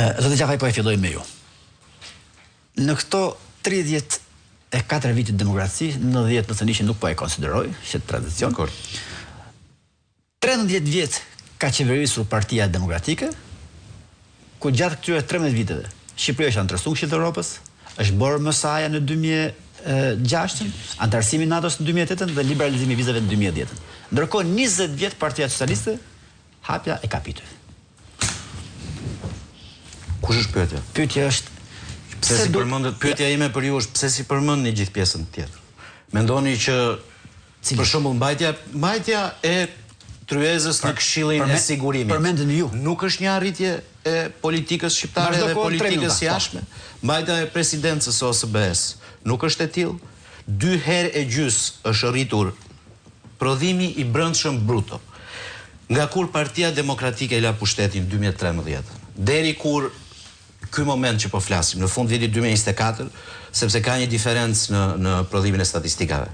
Zotë Gjafaj, po e filloj me ju. Në këto 34 vitit demokraci, 90 nëse nishin nuk po e konsideroj, që tradicion. 13 vjet ka qeverisur Partia Demokratike, ku gjatë këtyre 13 viteve, Shqipëria është anëtërsuar Këshillit të Evropës, është bërë mësaja në 2006, antarësimi NATO-s në 2008 dhe liberalizimi i vizave në 2010. Ndërkohë 20 vjet Partia Socialiste hapja e kapitur. Kush është pyetja? Pyetja është pyetja ime për ju është pse si përmendni gjithë pjesën tjetër. Mendoni që për shembull mbajtja e tryezës në Këshillin e Sigurimit. Përmendën ju. Nuk është një arritje e politikës shqiptare dhe politikës jashtme. Mbajtja e presidencës OSBE-s nuk është e tillë. 2 herë e gjys është rritur prodhimi i brendshëm bruto. Nga kur Partia Demokratike e la pushtetin 2013, deri kur ky moment që po flasim, në fund vitit 2024, sepse ka një diferencë në prodhimin e statistikave.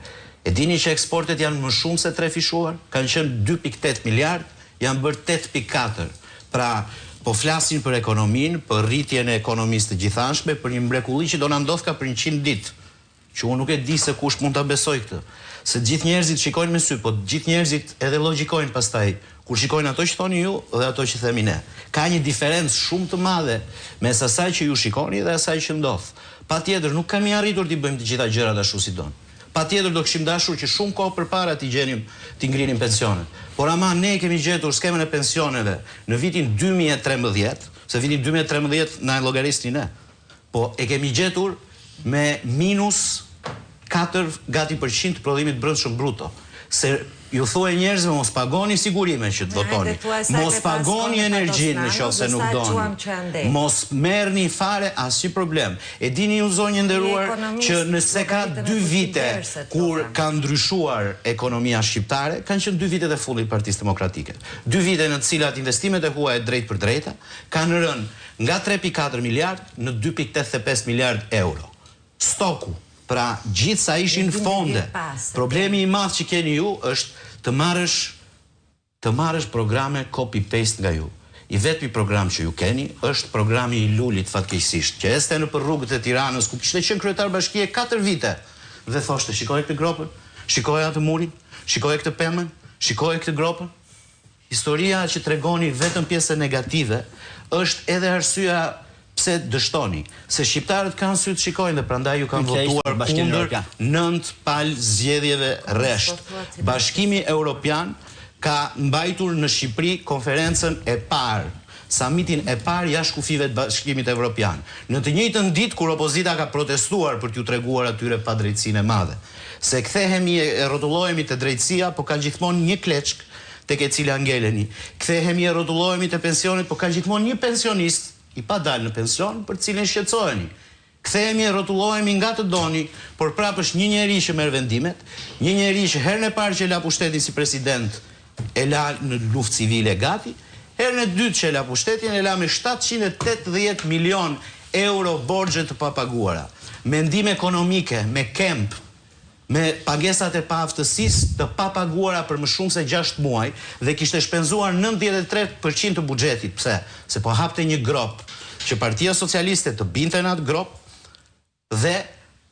E dini që eksportet janë më shumë se 3 fishuar, kanë qenë 2.8 miliard, janë bërë 8.4. Pra, po flasin për ekonominë, për rritjen e ekonomisë të gjithanshme, për një mrekulli që do na ndodh ka për 100 ditë, që unë nuk e di se kush mund ta besoj këtë. Se gjithë njerëzit shikojnë me sy, po gjithë njerëzit edhe logjikojnë pastaj, kur shikojnë ato që thoni ju dhe ato që themi ne. Ka një diferencë shumë të madhe mes asaj që ju shikoni dhe asaj që ndodh. Patjetër nuk kemi arritur t'i bëjmë të gjitha gjërat ashtu si don. Patjetër do kishim dashur që shumë kohë përpara t'i ngrinim pensionet. Por ama ne kemi gjetur skemën e pensioneve në vitin 2013, se vitin 2013 na e llogarisni ne. Po e kemi gjetur me minus 4 gati %, prodhimit brendshëm bruto. Se ju thuaj njerëzve mos pagoni sigurime që të votoni, mos pagoni energjinë në qoftë se nuk doni, mos merrni fare asnjë problem. E dini ju zonjë nderuar që nëse ka 2 vite kur ka ndryshuar ekonomia shqiptare, kanë qenë 2 vitet e fundit Partisë Demokratike. 2 vite në të cilat investimet e huaja drejt për drejta kanë rënë nga 3.4 miliard në 2.85 miliard euro. Stoku, pra gjithë sa ishin fonde. Problemi i madh që keni ju është të marrësh programe copy-paste nga ju. I vetmi program që ju keni është programi i Lulit fatkeqësisht, që este në për rrugët e Tiranës, ku kishte qenë kryetar bashkie 4 vite, dhe thoshte, shikoj këtë gropën, shikoj atë murin, shikoj këtë pemën, shikoj këtë gropën. Historia që tregoni vetëm pjesë negative është edhe arsyeja pse dështoni, se shqiptarët kanë sy të shikojnë dhe prandaj ju kanë votuar kundër 9 palë zgjedhjeve rresht. Bashkimi Evropian ka mbajtur në Shqipëri konferencën e parë, summitin e parë jashtë kufive të Bashkimit Evropian. Në të njëjtën ditë kur opozita ka protestuar për t'ju treguar atyre padrejtësinë e madhe, se kthehemi e rrotullohemi te drejtësia, po ka gjithmonë një kleçk tek e cila ngeleni. Kthehemi e rrotullohemi te pensionet, po ka gjithmonë një pensionist i pa dalë në pension për cilin shqetësoheni. Kthehemi e rrotullohemi nga të doni, por prapë është një njeri që merr vendimet, një njeri që herën e parë që la pushtetin si president e la në luftë civile gati, herën e dytë që la pushtetin e la me 780 milion euro borxhe të papaguara. Me ndihmë ekonomike, me kemp, me pagesat e paaftësisë të papaguara për më shumë se 6 muaj dhe kishte shpenzuar 93% të buxhetit. Pse? Se po hapte një grop që Partia Socialiste të binte në atë grop dhe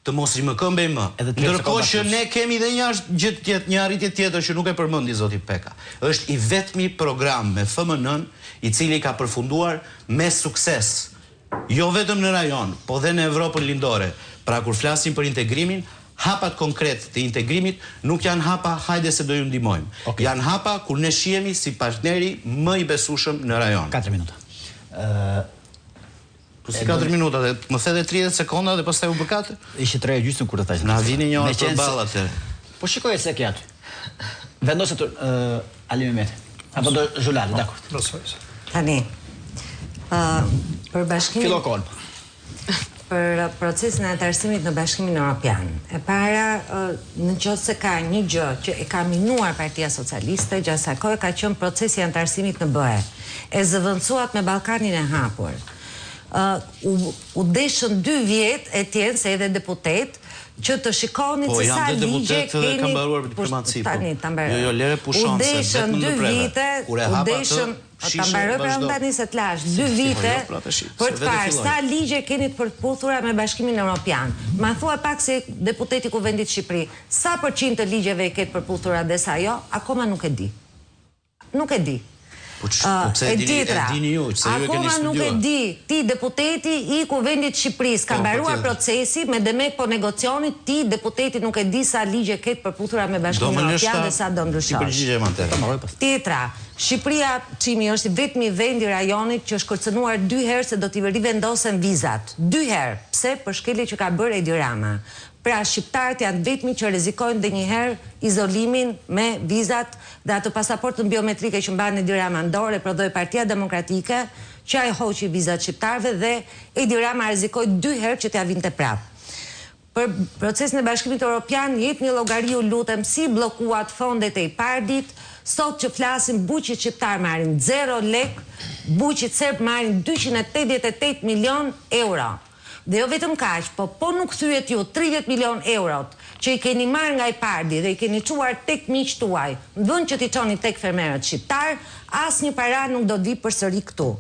të mos rimëkëmbej më. Ndërkohë që ne kemi dhe një arritje tjetër që nuk e përmendi zoti Peka. Është i vetmi program me FMN i cili ka përfunduar me sukses. Jo vetëm në rajon, po dhe në Evropën lindore. Pra kur flasim për integrimin, hapat konkret të integrimit nuk janë hapa hajde se do ju ndihmojmë. Janë hapa kur ne shihemi si partneri më i besueshëm në rajon. 4 minuta. Po si 4 minuta, më the 30 sekonda dhe pastaj u bë 4? Ishte 3:30 kur të thashë. Na vini një orë përballë atë. Po shikoj se ke aty. Vendoset Ali Mehmet. Apo do Zhulali, dakor. Tani. Për bashkimin. Fillo kolm. Për procesin e antarësimit në Bashkimin Evropian. E para, nëse ka një gjë që e ka minuar Partia Socialiste, gjatë asaj kohe ka qenë procesi i antarësimit në BE. E zëvendësuat me Ballkanin e hapur. U deshën 2 vjet e tjenë se edhe deputet që të shikoni se sa ligje keni. Kam mbaruar diplomaci. Tani ta mbaroj. Jo, lere pushon se vetëm në preve. U deshën Ta mbaroj pra unë tani se t'lash 2 vite për të parë sa ligje keni të përputhura me Bashkimin Evropian. Ma thua pak se deputeti Kuvendit Shqipëri, sa përqind të ligjeve e ketë përputhura dhe sa jo, akoma nuk e di. Nuk e di. E tjetra, akoma nuk e di, ti deputeti i Kuvendit Shqipëris, ka mbaruar procesi, me demek po negocioni, ti deputeti nuk e di sa ligje ketë përputhura me Bashkimin Evropian dhe sa do ndryshosh. Tjetra, Shqipëria, Çimi, është vetmi vend i rajonit që është kërcënuar 2 herë se do t'i rivendosen vizat. 2 herë. Pse? Për shkelje që ka bërë Edi Rama. Pra, shqiptarët janë vetmi që rrezikojnë edhe një herë izolimin me vizat dhe atë pasaportën biometrike që mban Edi Rama në dorë, e prodhoi Partia Demokratike, që ai hoqi vizat shqiptarëve dhe Edi Rama rrezikoi 2 herë që t'ia vinte prapë. Për procesin e Bashkimit Evropian, jepni llogari, ju lutem, si bllokuat fondet e IPARD-it. Sot që flasim, buqit shqiptar marrin 0 lek, buqit serb marrin 288 milion euro. Dhe jo vetëm kaq, po nuk thyet ju 30 milion eurot që i keni marrë nga IPARD-i dhe i keni çuar tek miqtë tuaj, në vend që t'i çoni tek fermerët shqiptar, asnjë para nuk do vi përsëri këtu.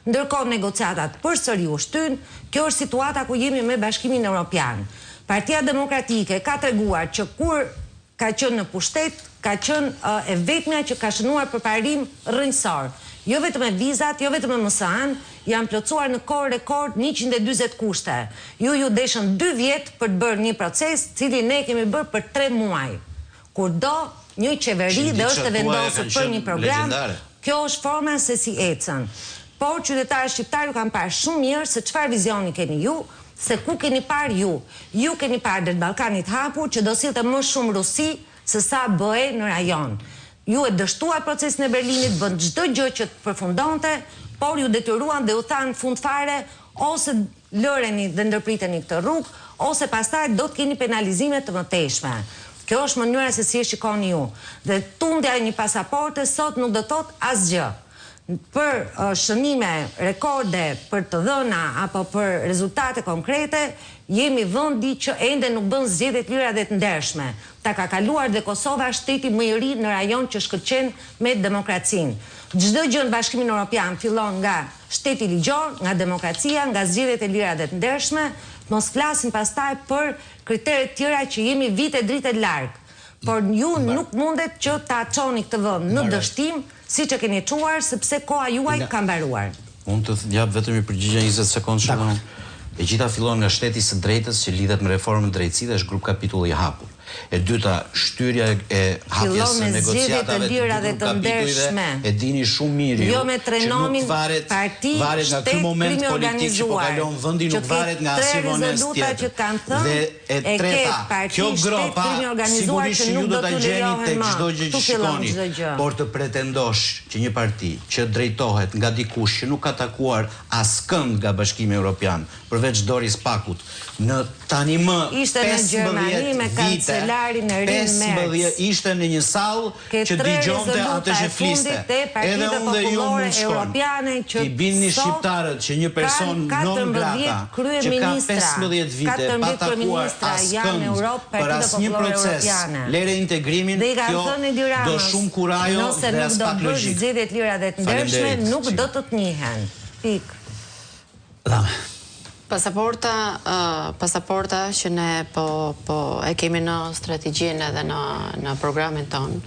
Ndërkohë negociatat përsëri u shtyn, kjo është situata ku jemi me Bashkimin Evropian. Partia Demokratike ka treguar që kur ka qenë në pushtet, ka qenë e vetmja që ka shënuar përparim rrënjësor. Jo vetëm me vizat, jo vetëm me MSA-n, janë plotësuar në kohë rekord 140 kushte. Ju deshën 2 vjet për të bërë një proces, cilin ne kemi bërë për 3 muaj. Kur do një qeveri dhe është e vendosur për një program, kjo është forma se si ecën. Por qytetarët shqiptar ju kanë parë shumë mirë se çfarë vizioni keni ju, se ku keni parë ju. Ju keni parë drejt Ballkanit hapur që do sillte më shumë Rusi se sa BE në rajon. Ju e dështuar procesin e Berlinit, bën çdo gjë që të përfundonte, por ju detyruan dhe u thanë fund fare, ose lëreni dhe ndërpriteni këtë rrugë, ose pastaj do të keni penalizime të mëtejshme. Kjo është mënyra se si e shikoni ju. Dhe tundja e një pasaporte sot nuk do thot asgjë. Për shënime, rekorde, për të dhëna apo për rezultate konkrete, jemi vendi që ende nuk bën zgjedhje të lira dhe të ndershme. Ta ka kaluar dhe Kosova shteti më i ri në rajon që shkëlqen me demokracinë. Çdo gjë në Bashkimin Evropian fillon nga shteti ligjor, nga demokracia, nga zgjedhjet e lira dhe të ndershme, mos flasim pastaj për kriteret tjera që jemi vite drite larg. Por ju nuk mundet që ta çoni këtë vend në dështim, siç e keni çuar, sepse koha juaj ka mbaruar. Unë të jap vetëm një përgjigje 20 sekondë shumë. E gjitha fillon nga shteti i së drejtës që lidhet me reformën e drejtësisë dhe është grup kapitulli i hapur. E dyta, shtyrja e hapjes së negociatave të kapitujve, e dini shumë mirë ju, që nuk varet nga ky moment politik që po kalon vendi, nuk varet nga asnjë vonesë tjetër. Dhe e treta, kjo gropa sigurisht ju do ta gjeni tek çdo gjë që shikoni, por të pretendosh që një parti që drejtohet nga dikush që nuk ka takuar askënd nga Bashkimi Evropian, përveç Doris Pakut, në tani më 15 vite, 15 ishte në një sallë që dëgjonte atë që fliste. Edhe unë dhe ju mund shkojmë. I bini shqiptarët që një person non grata, që ka 15 vite pa takuar askënd për asnjë proces, lere integrimin, kjo do shumë kurajo dhe as pak logjik. Zgjedhjet lira dhe të ndershme nuk do të të njihen. Pik. Pasaporta që ne po e kemi në strategjinë edhe në programin ton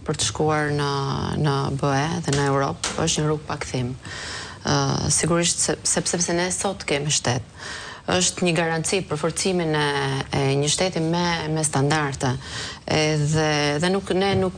për të shkuar në BE dhe në Europë, është një rrugë pakthim. Sigurisht sepse ne sot kemi shtet. Është një garanci për forcimin e një shteti me standarde. Dhe ne nuk